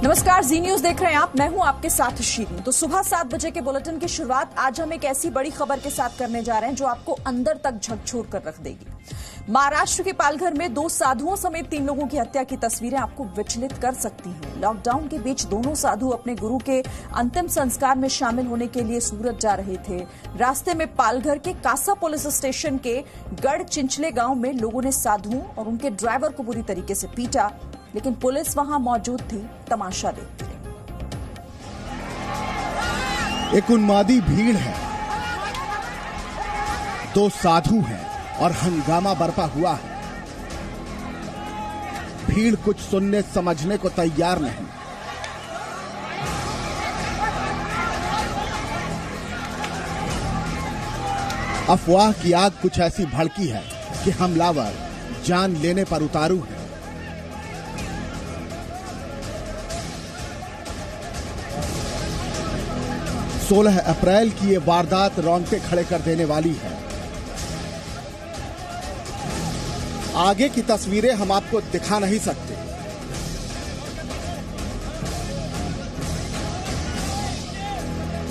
नमस्कार, जी न्यूज देख रहे हैं आप। मैं हूं आपके साथ शीरी। तो सुबह 7 बजे के बुलेटिन की शुरुआत आज हम एक ऐसी बड़ी खबर के साथ करने जा रहे हैं जो आपको अंदर तक झकझोर कर रख देगी। महाराष्ट्र के पालघर में 2 साधुओं समेत 3 लोगों की हत्या की तस्वीरें आपको विचलित कर सकती हैं। लॉकडाउन के बीच दोनों साधु अपने गुरु के अंतिम संस्कार में शामिल होने के लिए सूरत जा रहे थे। रास्ते में पालघर के कासा पुलिस स्टेशन के गढ़ चिंचले गांव में लोगों ने साधुओं और उनके ड्राइवर को बुरी तरीके से पीटा, लेकिन पुलिस वहां मौजूद थी, तमाशा देखती रही। एक उन्मादी भीड़ है, 2 साधु हैं और हंगामा बरपा हुआ है। भीड़ कुछ सुनने समझने को तैयार नहीं। अफवाह की आग कुछ ऐसी भड़की है कि हमलावर जान लेने पर उतारू है। सोलह अप्रैल की ये वारदात रोंगटे खड़े कर देने वाली है। आगे की तस्वीरें हम आपको दिखा नहीं सकते।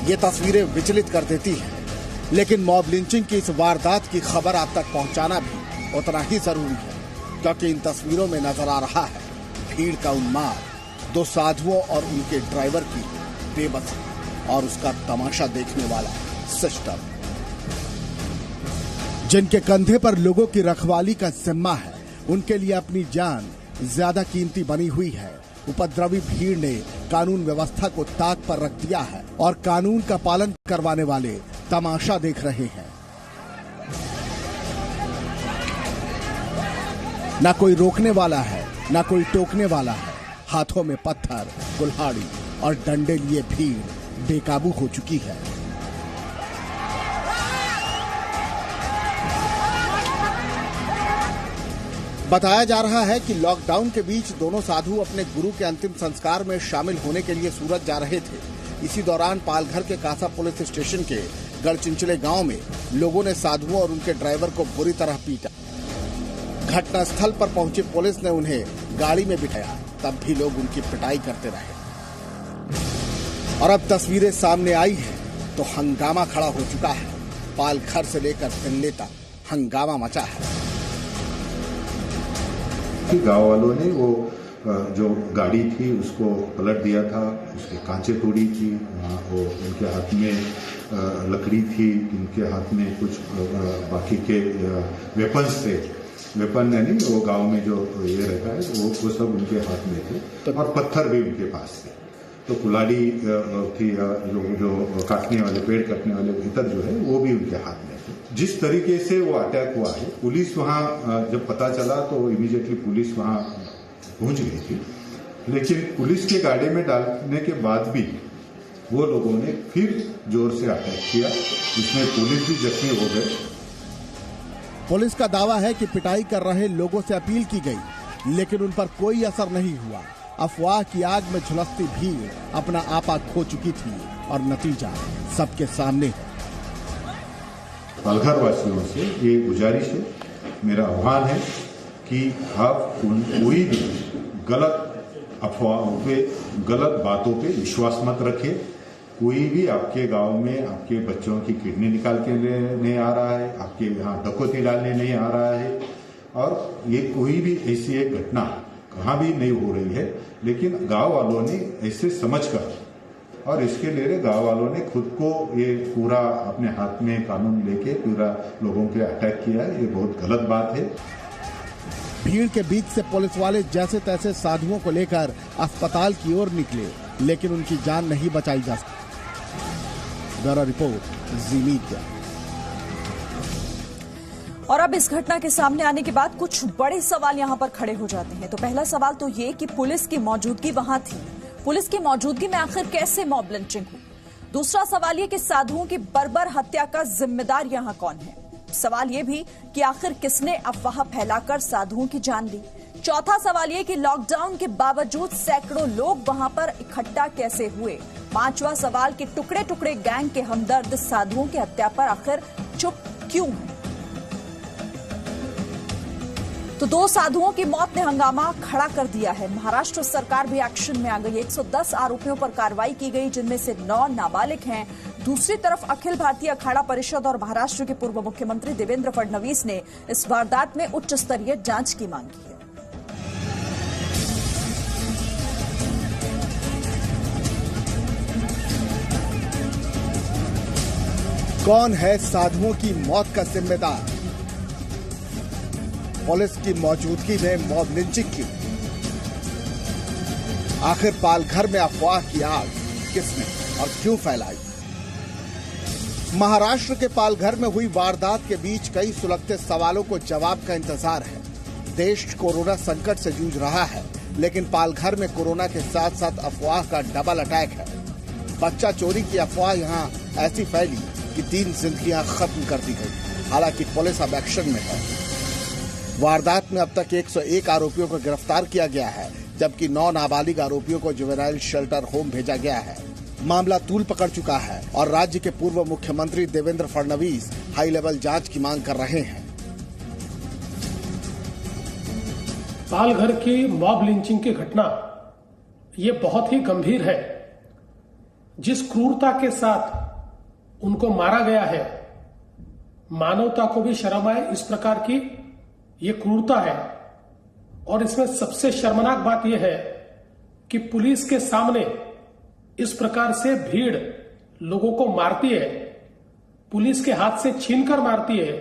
ये तस्वीरें विचलित कर देती हैं, लेकिन मॉब लिंचिंग की इस वारदात की खबर आप तक पहुंचाना भी उतना ही जरूरी है, क्योंकि इन तस्वीरों में नजर आ रहा है भीड़ का उन्माद, 2 साधुओं और उनके ड्राइवर की बेबसी और उसका तमाशा देखने वाला सिस्टम। जिनके कंधे पर लोगों की रखवाली का जिम्मा है, उनके लिए अपनी जान ज्यादा कीमती बनी हुई है। उपद्रवी भीड़ ने कानून व्यवस्था को ताक पर रख दिया है और कानून का पालन करवाने वाले तमाशा देख रहे हैं। ना कोई रोकने वाला है, ना कोई टोकने वाला है। हाथों में पत्थर, कुल्हाड़ी और डंडे लिए भीड़ बेकाबू हो चुकी है। बताया जा रहा है कि लॉकडाउन के बीच दोनों साधु अपने गुरु के अंतिम संस्कार में शामिल होने के लिए सूरत जा रहे थे। इसी दौरान पालघर के कासा पुलिस स्टेशन के गढ़चिंचले गांव में लोगों ने साधुओं और उनके ड्राइवर को बुरी तरह पीटा। घटनास्थल पर पहुंची पुलिस ने उन्हें गाड़ी में बिठाया, तब भी लोग उनकी पिटाई करते रहे और अब तस्वीरें सामने आई हैं तो हंगामा खड़ा हो चुका है। पालघर से लेकर दिल्ली तक हंगामा मचा है। गांव वालों ने वो जो गाड़ी थी उसको पलट दिया था, उसकी कांचें तोड़ी थी, वो उनके हाथ में लकड़ी थी, उनके हाथ में कुछ बाकी के वेपन्स थे। वेपन यानी वो गांव में जो ये रहता है वो सब उनके हाथ में थे और पत्थर भी उनके पास थे। तो कुल्हाड़ी थी, जो काटने वाले, पेड़ काटने वाले इतर जो है वो भी उनके हाथ में थे। जिस तरीके से वो अटैक हुआ है, पुलिस वहां जब पता चला तो इमीडिएटली पुलिस वहां पहुंच गई थी, लेकिन पुलिस के गाड़ी में डालने के बाद भी वो लोगों ने फिर जोर से अटैक किया, जिसमें पुलिस भी जख्मी हो गए। पुलिस का दावा है कि पिटाई कर रहे लोगों से अपील की गई, लेकिन उन पर कोई असर नहीं हुआ। अफवाह की आग में झुलसती भीड़ अपना आपा खो चुकी थी और नतीजा सबके सामने है। पालघर वासियों से ये गुजारिश है, मेरा आह्वान है कि आप कोई भी गलत अफवाहों पे, गलत बातों पे विश्वास मत रखिए। कोई भी आपके गांव में आपके बच्चों की किडनी निकाल के नहीं आ रहा है, आपके यहाँ डकैती डालने नहीं आ रहा है, और ये कोई भी ऐसी एक घटना कहाँ भी नहीं हो रही है। लेकिन गांव वालों ने ऐसे समझकर और इसके लिए गांव वालों ने खुद को ये पूरा अपने हाथ में कानून लेके पूरा लोगों के अटैक किया है। ये बहुत गलत बात है। भीड़ के बीच से पुलिस वाले जैसे तैसे साधुओं को लेकर अस्पताल की ओर निकले, लेकिन उनकी जान नहीं बचाई जा सकी। ब्यूरो रिपोर्ट, जी मीडिया। और अब इस घटना के सामने आने के बाद कुछ बड़े सवाल यहां पर खड़े हो जाते हैं। तो पहला सवाल तो ये कि पुलिस की मौजूदगी वहां थी, पुलिस की मौजूदगी में आखिर कैसे मॉब लिंचिंग हुई। दूसरा सवाल ये कि साधुओं की बर्बर हत्या का जिम्मेदार यहां कौन है। सवाल ये भी कि आखिर किसने अफवाह फैलाकर साधुओं की जान ली। चौथा सवाल ये कि लॉकडाउन के बावजूद सैकड़ों लोग वहां पर इकट्ठा कैसे हुए। पांचवा सवाल कि टुकड़े टुकड़े गैंग के हमदर्द साधुओं की हत्या पर आखिर चुप क्यों है। तो 2 साधुओं की मौत ने हंगामा खड़ा कर दिया है। महाराष्ट्र सरकार भी एक्शन में आ गई। 110 आरोपियों पर कार्रवाई की गई, जिनमें से 9 नाबालिग हैं। दूसरी तरफ अखिल भारतीय अखाड़ा परिषद और महाराष्ट्र के पूर्व मुख्यमंत्री देवेंद्र फडणवीस ने इस वारदात में उच्च स्तरीय जांच की मांग की है। कौन है साधुओं की मौत का जिम्मेदार? पुलिस की मौजूदगी में मॉब लिंचिंग की। आखिर पालघर में अफवाह की आग किसने और क्यों फैलाई? महाराष्ट्र के पालघर में हुई वारदात के बीच कई सुलगते सवालों को जवाब का इंतजार है। देश कोरोना संकट से जूझ रहा है, लेकिन पालघर में कोरोना के साथ साथ अफवाह का डबल अटैक है। बच्चा चोरी की अफवाह यहां ऐसी फैली कि 3 जिंदगियां खत्म कर दी गई। हालांकि पुलिस अब एक्शन में है। वारदात में अब तक 101 आरोपियों को गिरफ्तार किया गया है, जबकि 9 नाबालिग आरोपियों को जुवेनाइल शेल्टर होम भेजा गया है। मामला तूल पकड़ चुका है और राज्य के पूर्व मुख्यमंत्री देवेंद्र फडणवीस हाई लेवल जांच की मांग कर रहे हैं। पालघर की मॉब लिंचिंग की घटना ये बहुत ही गंभीर है। जिस क्रूरता के साथ उनको मारा गया है, मानवता को भी शर्म आए इस प्रकार की ये क्रूरता है। और इसमें सबसे शर्मनाक बात यह है कि पुलिस के सामने इस प्रकार से भीड़ लोगों को मारती है, पुलिस के हाथ से छीनकर मारती है,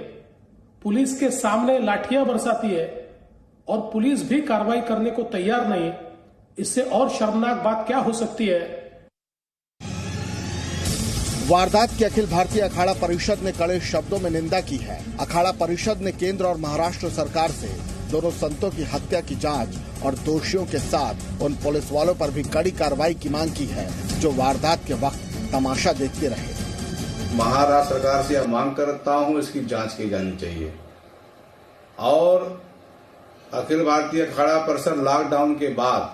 पुलिस के सामने लाठियां बरसाती है और पुलिस भी कार्रवाई करने को तैयार नहीं। इससे और शर्मनाक बात क्या हो सकती है? वारदात की अखिल भारतीय अखाड़ा परिषद ने कड़े शब्दों में निंदा की है। अखाड़ा परिषद ने केंद्र और महाराष्ट्र सरकार से दोनों संतों की हत्या की जांच और दोषियों के साथ उन पुलिस वालों पर भी कड़ी कार्रवाई की मांग की है जो वारदात के वक्त तमाशा देखते रहे। महाराष्ट्र सरकार से यह मांग करता हूं, इसकी जांच की जानी चाहिए। और अखिल भारतीय अखाड़ा परिषद लॉकडाउन के बाद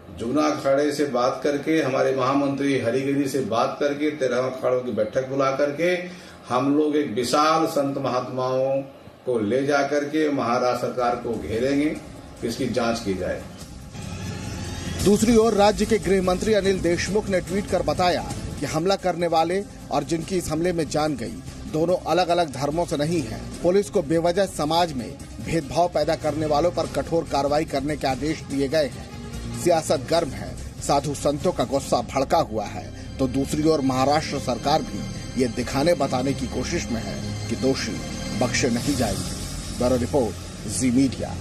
जुगना अखाड़े से बात करके, हमारे महामंत्री हरिगिरी से बात करके, 13 अखाड़ों की बैठक बुला करके हम लोग एक विशाल संत महात्माओं को ले जा करके महाराष्ट्र सरकार को घेरेंगे, इसकी जांच की जाए। दूसरी ओर राज्य के गृह मंत्री अनिल देशमुख ने ट्वीट कर बताया कि हमला करने वाले और जिनकी इस हमले में जान गई दोनों अलग अलग धर्मों से नहीं हैं। पुलिस को बेवजह समाज में भेदभाव पैदा करने वालों पर कठोर कार्रवाई करने के आदेश दिए गए हैं। सियासत गर्म है, साधु संतों का गुस्सा भड़का हुआ है, तो दूसरी ओर महाराष्ट्र सरकार भी ये दिखाने बताने की कोशिश में है कि दोषी बख्शे नहीं जाएंगे। ब्यूरो रिपोर्ट, जी मीडिया।